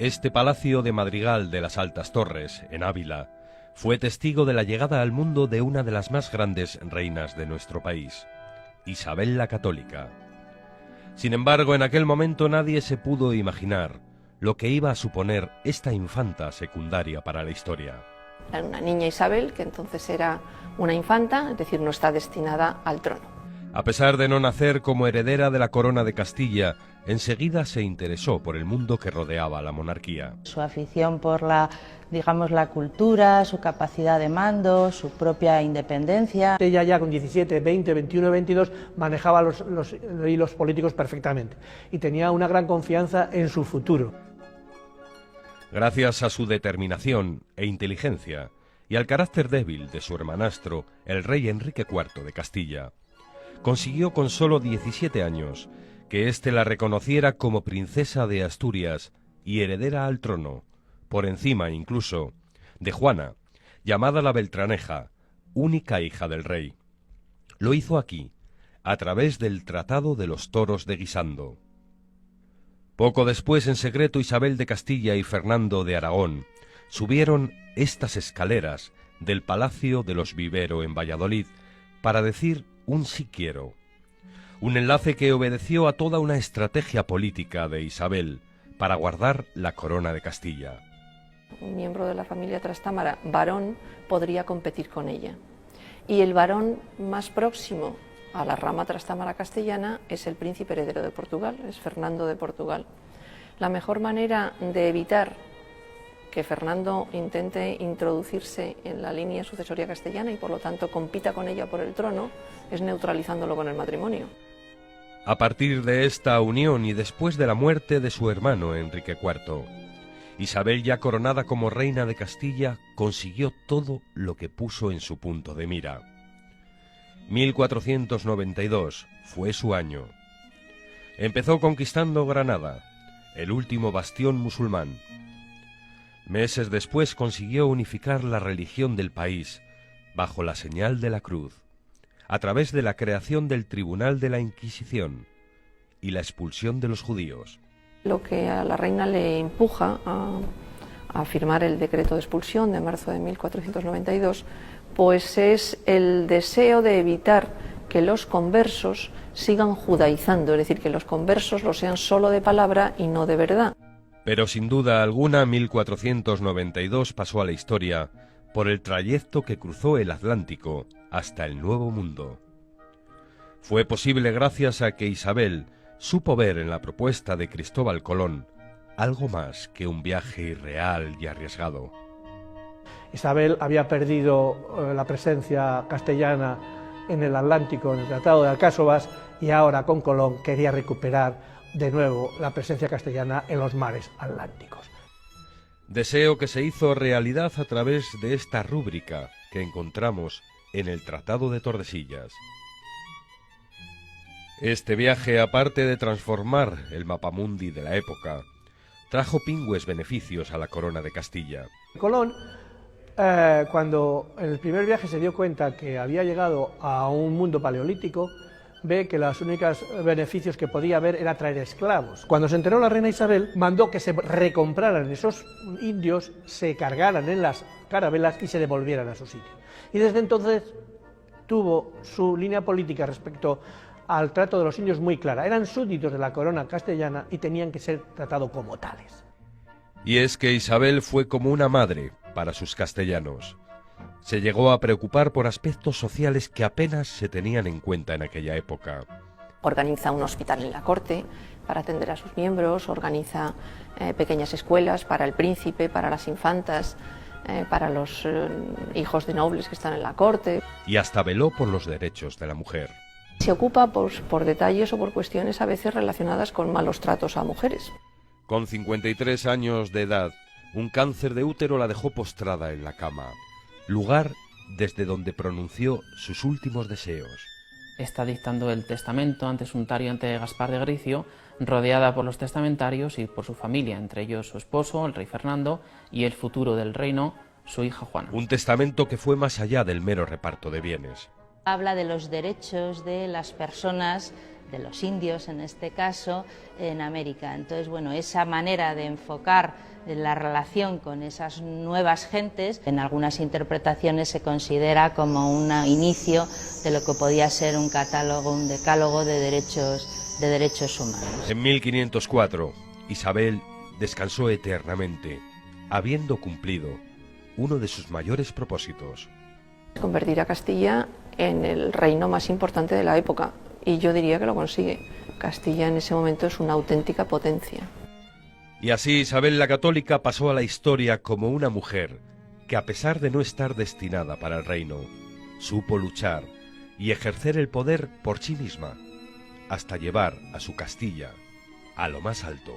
Este palacio de Madrigal de las Altas Torres, en Ávila, fue testigo de la llegada al mundo de una de las más grandes reinas de nuestro país, Isabel la Católica. Sin embargo, en aquel momento nadie se pudo imaginar lo que iba a suponer esta infanta secundaria para la historia. Era una niña Isabel, que entonces era una infanta, es decir, no está destinada al trono. A pesar de no nacer como heredera de la corona de Castilla, enseguida se interesó por el mundo que rodeaba a la monarquía. Su afición por la cultura, su capacidad de mando, su propia independencia. Ella ya con 17, 20, 21, 22 manejaba los hilos políticos perfectamente y tenía una gran confianza en su futuro. Gracias a su determinación e inteligencia y al carácter débil de su hermanastro, el rey Enrique IV de Castilla, consiguió con solo 17 años que éste la reconociera como princesa de Asturias y heredera al trono, por encima incluso de Juana, llamada la Beltraneja, única hija del rey. Lo hizo aquí, a través del Tratado de los Toros de Guisando. Poco después, en secreto, Isabel de Castilla y Fernando de Aragón subieron estas escaleras del Palacio de los Vivero en Valladolid para decir un sí quiero. Un enlace que obedeció a toda una estrategia política de Isabel para guardar la corona de Castilla. Un miembro de la familia Trastámara, varón, podría competir con ella. Y el varón más próximo a la rama Trastámara castellana es el príncipe heredero de Portugal, es Fernando de Portugal. La mejor manera de evitar que Fernando intente introducirse en la línea sucesoria castellana y por lo tanto compita con ella por el trono es neutralizándolo con el matrimonio. A partir de esta unión y después de la muerte de su hermano Enrique IV, Isabel, ya coronada como reina de Castilla, consiguió todo lo que puso en su punto de mira. 1492 fue su año. Empezó conquistando Granada, el último bastión musulmán. Meses después consiguió unificar la religión del país bajo la señal de la cruz, a través de la creación del Tribunal de la Inquisición y la expulsión de los judíos. Lo que a la reina le empuja a firmar el decreto de expulsión de marzo de 1492, pues es el deseo de evitar que los conversos sigan judaizando, es decir, que los conversos lo sean solo de palabra y no de verdad. Pero sin duda alguna 1492 pasó a la historia por el trayecto que cruzó el Atlántico hasta el Nuevo Mundo. Fue posible gracias a que Isabel supo ver en la propuesta de Cristóbal Colón algo más que un viaje irreal y arriesgado. Isabel había perdido la presencia castellana en el Atlántico, en el Tratado de Alcáçovas, y ahora con Colón quería recuperar de nuevo la presencia castellana en los mares atlánticos. Deseo que se hizo realidad a través de esta rúbrica que encontramos en el Tratado de Tordesillas. Este viaje, aparte de transformar el mapamundi de la época, trajo pingües beneficios a la corona de Castilla. Colón, cuando en el primer viaje se dio cuenta que había llegado a un mundo paleolítico, ve que los únicos beneficios que podía haber era traer esclavos. Cuando se enteró la reina Isabel, mandó que se recompraran esos indios, se cargaran en las carabelas y se devolvieran a su sitio. Y desde entonces tuvo su línea política respecto al trato de los indios muy clara. Eran súbditos de la corona castellana y tenían que ser tratados como tales. Y es que Isabel fue como una madre para sus castellanos. Se llegó a preocupar por aspectos sociales que apenas se tenían en cuenta en aquella época. Organiza un hospital en la corte para atender a sus miembros, organiza pequeñas escuelas para el príncipe, para las infantas, para los hijos de nobles que están en la corte. Y hasta veló por los derechos de la mujer. Se ocupa por detalles o por cuestiones a veces relacionadas con malos tratos a mujeres. Con 53 años de edad, un cáncer de útero la dejó postrada en la cama, lugar desde donde pronunció sus últimos deseos. Está dictando el testamento ante Suntario, ante Gaspar de Gricio, rodeada por los testamentarios y por su familia, entre ellos su esposo, el rey Fernando, y el futuro del reino, su hija Juana. Un testamento que fue más allá del mero reparto de bienes. Habla de los derechos de las personas los indios en este caso en América. Entonces, bueno, esa manera de enfocar la relación con esas nuevas gentes, en algunas interpretaciones se considera como un inicio de lo que podía ser un catálogo, un decálogo de derechos humanos. En 1504, Isabel descansó eternamente, habiendo cumplido uno de sus mayores propósitos: convertir a Castilla en el reino más importante de la época, y yo diría que lo consigue. Castilla en ese momento es una auténtica potencia. Y así Isabel la Católica pasó a la historia como una mujer que, a pesar de no estar destinada para el reino, supo luchar y ejercer el poder por sí misma, hasta llevar a su Castilla a lo más alto.